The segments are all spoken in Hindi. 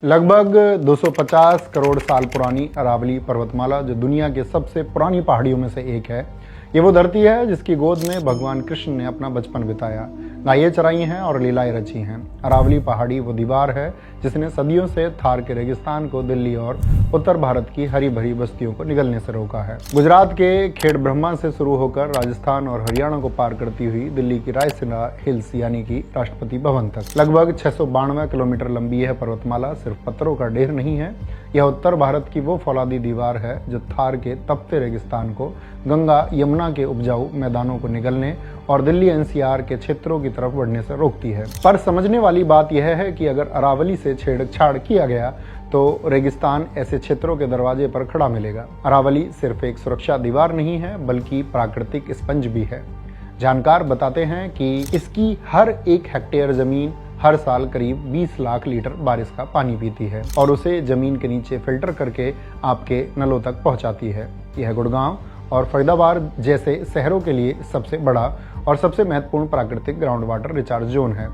लगभग 250 करोड़ साल पुरानी अरावली पर्वतमाला, जो दुनिया के सबसे पुरानी पहाड़ियों में से एक है। ये वो धरती है जिसकी गोद में भगवान कृष्ण ने अपना बचपन बिताया, गायें चराई हैं और लीलाएं रची हैं। अरावली पहाड़ी वो दीवार है जिसने सदियों से थार के रेगिस्तान को दिल्ली और उत्तर भारत की हरी भरी बस्तियों को निगलने से रोका है। गुजरात के खेड़ ब्रह्मा से शुरू होकर राजस्थान और हरियाणा को पार करती हुई दिल्ली की रायसीना हिल्स यानी कि राष्ट्रपति भवन तक लगभग 692 किलोमीटर लंबी यह पर्वतमाला सिर्फ पत्थरों का ढेर नहीं है। यह उत्तर भारत की वो फौलादी दीवार है जो थार के तपते रेगिस्तान को, गंगा यमुना के उपजाऊ मैदानों को निगलने और दिल्ली एनसीआर के क्षेत्रों की तरफ बढ़ने से रोकती है। पर समझने वाली बात यह है कि अगर अरावली से छेड़छाड़ किया गया तो रेगिस्तान ऐसे क्षेत्रों के दरवाजे पर खड़ा मिलेगा। अरावली सिर्फ एक सुरक्षा दीवार नहीं है बल्कि प्राकृतिक स्पंज भी है। जानकार बताते हैं कि इसकी हर एक हेक्टेयर जमीन हर साल करीब 20 लाख लीटर बारिश का पानी पीती है और उसे जमीन के नीचे फिल्टर करके आपके नलों तक पहुंचाती है। यह गुड़गांव और फरीदाबाद जैसे शहरों के लिए सबसे बड़ा और सबसे महत्वपूर्ण प्राकृतिक ग्राउंड वाटर रिचार्ज जोन है।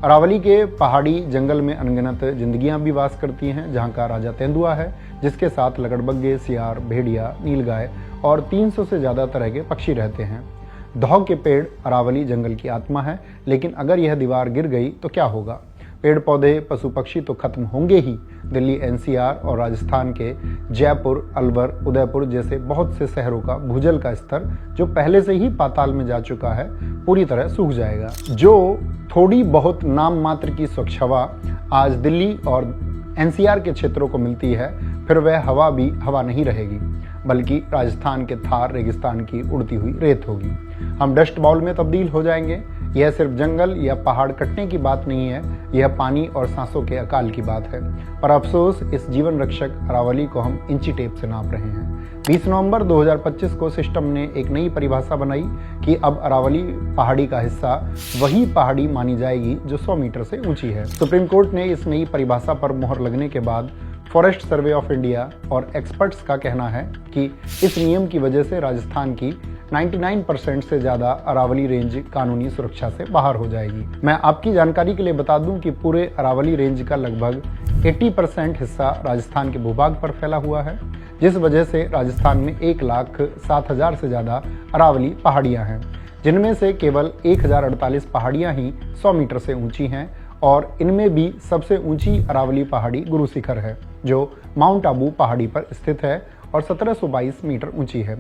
अरावली के पहाड़ी जंगल में अनगिनत जिंदगियां भी वास करती हैं, जहां का राजा तेंदुआ है, जिसके साथ लकड़बग्गे, सियार, भेड़िया, नीलगाय और 300 से ज्यादा तरह के पक्षी रहते हैं। दौह के पेड़ अरावली जंगल की आत्मा है, लेकिन अगर यह दीवार गिर गई तो क्या होगा? पेड़ पौधे, पशु पक्षी तो खत्म होंगे ही। दिल्ली एनसीआर और राजस्थान के जयपुर, अलवर, उदयपुर जैसे बहुत से शहरों का भूजल का स्तर, जो पहले से ही पाताल में जा चुका है, पूरी तरह सूख जाएगा। जो थोड़ी बहुत नाम मात्र की स्वच्छ हवा आज दिल्ली और एनसीआर के क्षेत्रों को मिलती है, फिर वह हवा भी हवा नहीं रहेगी, बल्कि राजस्थान के थार रेगिस्तान की उड़ती हुई रेत होगी। हम डस्ट बाउल में तब्दील हो जाएंगे। यह सिर्फ जंगल या पहाड़ कटने की बात नहीं है, यह पानी और सांसों के अकाल की बात है। पर अफसोस, इस जीवन रक्षक अरावली को हम इंची टेप से नाप रहे हैं। 20 नवंबर 2025 को सिस्टम ने एक नई परिभाषा बनाई कि अब अरावली पहाड़ी का हिस्सा वही पहाड़ी मानी जाएगी जो 100 मीटर से ऊंची है। सुप्रीम कोर्ट ने इस नई परिभाषा पर मोहर लगने के बाद फॉरेस्ट सर्वे ऑफ इंडिया और एक्सपर्ट्स का कहना है कि इस नियम की वजह से राजस्थान की 99% से ज्यादा अरावली रेंज कानूनी सुरक्षा से बाहर हो जाएगी। मैं आपकी जानकारी के लिए बता दूं कि पूरे अरावली रेंज का लगभग 80% हिस्सा राजस्थान के भूभाग पर फैला हुआ है, जिस वजह से राजस्थान में 1,07,000 से ज्यादा अरावली पहाड़ियां हैं, जिनमें से केवल 1048 पहाड़ियां ही 100 मीटर से ऊंची हैं और इनमें भी सबसे ऊंची अरावली पहाड़ी गुरु शिखर है, जो माउंट आबू पहाड़ी पर स्थित है और 1722 मीटर ऊंची है।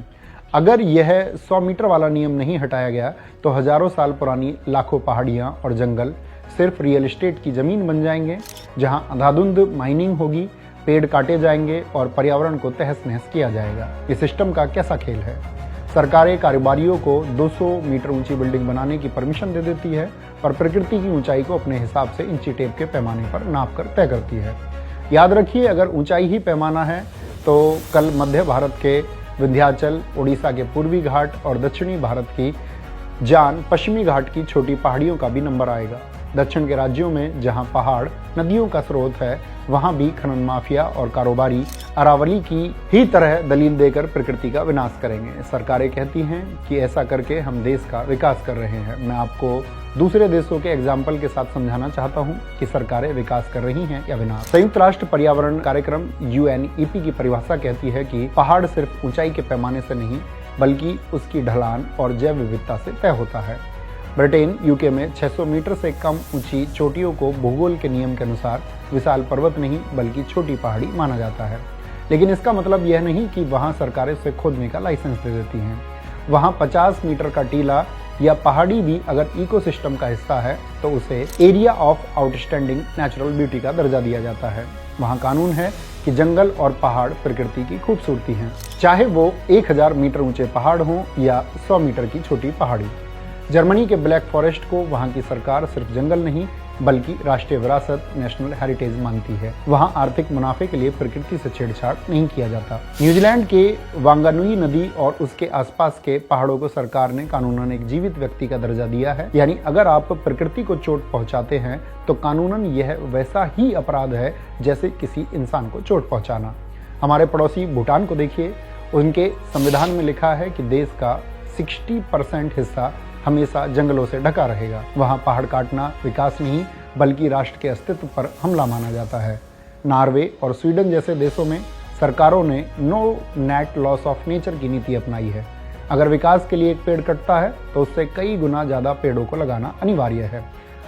अगर यह 100 मीटर वाला नियम नहीं हटाया गया तो हजारों साल पुरानी लाखों पहाड़ियां और जंगल सिर्फ रियल एस्टेट की जमीन बन जाएंगे, जहां अंधाधुंध माइनिंग होगी, पेड़ काटे जाएंगे और पर्यावरण को तहस नहस किया जाएगा। इस सिस्टम का कैसा खेल है? सरकारें कारोबारियों को 200 मीटर ऊंची बिल्डिंग बनाने की परमिशन दे देती है, पर प्रकृति की ऊंचाई को अपने हिसाब से इंची टेप के पैमाने पर नाप कर तय करती है। याद रखिए, अगर ऊंचाई ही पैमाना है तो कल मध्य भारत के विंध्याचल, उड़ीसा के पूर्वी घाट और दक्षिणी भारत की जान पश्चिमी घाट की छोटी पहाड़ियों का भी नंबर आएगा। दक्षिण के राज्यों में जहां पहाड़ नदियों का स्रोत है, वहां भी खनन माफिया और कारोबारी अरावली की ही तरह दलील देकर प्रकृति का विनाश करेंगे। सरकारें कहती हैं कि ऐसा करके हम देश का विकास कर रहे हैं। मैं आपको दूसरे देशों के एग्जाम्पल के साथ समझाना चाहता हूं कि सरकारें विकास कर रही हैं या विनाश। संयुक्त राष्ट्र पर्यावरण कार्यक्रम UNEP की परिभाषा कहती है कि पहाड़ सिर्फ ऊंचाई के पैमाने से नहीं बल्कि उसकी ढलान और जैव विविधता से तय होता है। ब्रिटेन, UK में 600 मीटर से कम ऊंची चोटियों को भूगोल के नियम के अनुसार विशाल पर्वत नहीं बल्कि छोटी पहाड़ी माना जाता है। लेकिन इसका मतलब यह नहीं कि वहां सरकारें उसे खोदने का लाइसेंस दे देती हैं। वहां 50 मीटर का टीला या पहाड़ी भी अगर इकोसिस्टम का हिस्सा है तो उसे area of outstanding natural beauty का दर्जा दिया जाता है। वहां कानून है कि जंगल और पहाड़ प्रकृति की खूबसूरती हैं, चाहे वो 1000 मीटर ऊंचे पहाड़ हों या 100 मीटर की छोटी पहाड़ी। जर्मनी के ब्लैक फॉरेस्ट को वहां की सरकार सिर्फ जंगल नहीं बल्कि राष्ट्रीय विरासत, नेशनल हेरिटेज मानती है। वहां आर्थिक मुनाफे के लिए प्रकृति से छेड़छाड़ नहीं किया जाता। न्यूजीलैंड के वांगानुई नदी और उसके आसपास के पहाड़ों को सरकार ने कानूनन एक जीवित व्यक्ति का दर्जा दिया है, यानी अगर आप प्रकृति को चोट पहुंचाते हैं तो कानूनन यह वैसा ही अपराध है जैसे किसी इंसान को चोट पहुंचाना। हमारे पड़ोसी भूटान को देखिए, उनके संविधान में लिखा है कि देश का 60% हिस्सा हमेशा जंगलों से ढका रहेगा। वहां पहाड़ काटना विकास नहीं बल्कि राष्ट्र के अस्तित्व पर हमला माना जाता है। नॉर्वे और स्वीडन जैसे देशों में सरकारों ने no net loss of nature की नीति अपनाई है। अगर विकास के लिए एक पेड़ कटता है तो उससे कई गुना ज़्यादा पेड़ों को लगाना अनिवार्य है।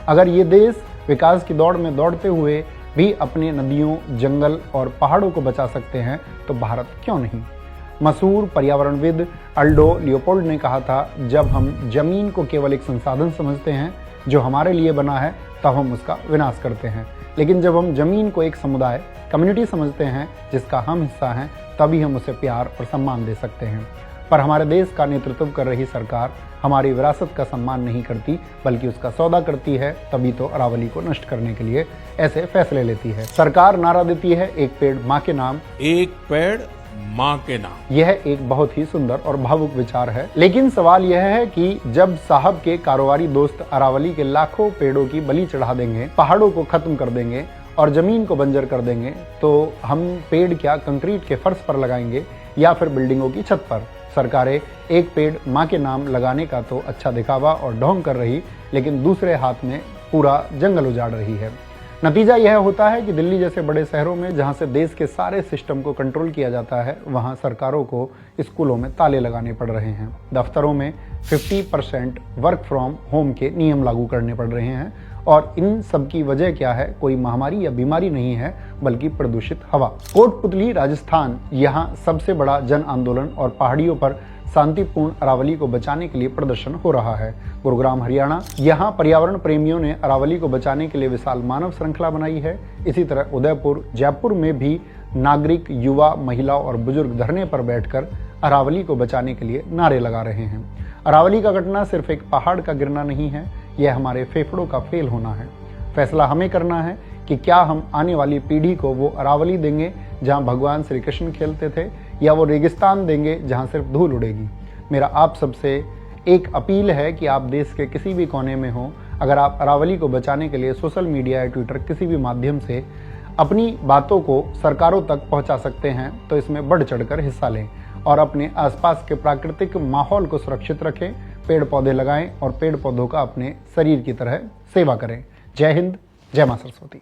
अगर ये देश विकास की दौड़ में दौड़ते हुए भी अपने नदियों, जंगल और पहाड़ों को बचा सकते हैं तो भारत क्यों नहीं। मशहूर पर्यावरणविद अल्डो लियोपोल्ड ने कहा था, जब हम जमीन को केवल एक संसाधन समझते हैं जो हमारे लिए बना है तब हम उसका विनाश करते हैं, लेकिन जब हम जमीन को एक समुदाय, कम्युनिटी समझते हैं जिसका हम हिस्सा हैं, तभी हम उसे प्यार और सम्मान दे सकते हैं। पर हमारे देश का नेतृत्व कर रही सरकार हमारी विरासत का सम्मान नहीं करती बल्कि उसका सौदा करती है, तभी तो अरावली को नष्ट करने के लिए ऐसे फैसले लेती है। सरकार नारा देती है, एक पेड़ माँ के नाम, एक पेड़ माँ के नाम। यह एक बहुत ही सुंदर और भावुक विचार है, लेकिन सवाल यह है कि जब साहब के कारोबारी दोस्त अरावली के लाखों पेड़ों की बलि चढ़ा देंगे, पहाड़ों को खत्म कर देंगे और जमीन को बंजर कर देंगे, तो हम पेड़ क्या कंक्रीट के फर्श पर लगाएंगे या फिर बिल्डिंगों की छत पर। सरकारें एक पेड़ माँ के नाम लगाने का तो अच्छा दिखावा और ढोंग कर रही, लेकिन दूसरे हाथ में पूरा जंगल उजाड़ रही है। नतीजा यह होता है कि दिल्ली जैसे बड़े शहरों में, जहां से देश के सारे सिस्टम को कंट्रोल किया जाता है, वहां सरकारों को स्कूलों में ताले लगाने पड़ रहे हैं। दफ्तरों में 50% वर्क फ्रॉम होम के नियम लागू करने पड़ रहे हैं। और इन सब की वजह क्या है? कोई महामारी या बीमारी नहीं है, बल्कि प्रदूषित हवा। कोटपुतली राजस्थान, यहाँ सबसे बड़ा जन आंदोलन और पहाड़ियों पर शांतिपूर्ण अरावली को बचाने के लिए प्रदर्शन हो रहा है। गुरुग्राम हरियाणा, यहाँ पर्यावरण प्रेमियों ने अरावली को बचाने के लिए विशाल मानव श्रृंखला बनाई है। इसी तरह उदयपुर, जयपुर में भी नागरिक, युवा, महिला और बुजुर्ग धरने पर बैठकर अरावली को बचाने के लिए नारे लगा रहे हैं। अरावली का घटना सिर्फ एक पहाड़ का गिरना नहीं है, यह हमारे फेफड़ों का फेल होना है। फैसला हमें करना है कि क्या हम आने वाली पीढ़ी को वो अरावली देंगे जहां भगवान श्री कृष्ण खेलते थे, या वो रेगिस्तान देंगे जहां सिर्फ धूल उड़ेगी। मेरा आप सबसे एक अपील है कि आप देश के किसी भी कोने में हो, अगर आप अरावली को बचाने के लिए सोशल मीडिया या ट्विटर किसी भी माध्यम से अपनी बातों को सरकारों तक पहुंचा सकते हैं तो इसमें बढ़ चढ़कर हिस्सा लें और अपने आसपास के प्राकृतिक माहौल को सुरक्षित रखें, पेड़ पौधे लगाएं और पेड़ पौधों का अपने शरीर की तरह सेवा करें। जय हिंद, जय मां सरस्वती।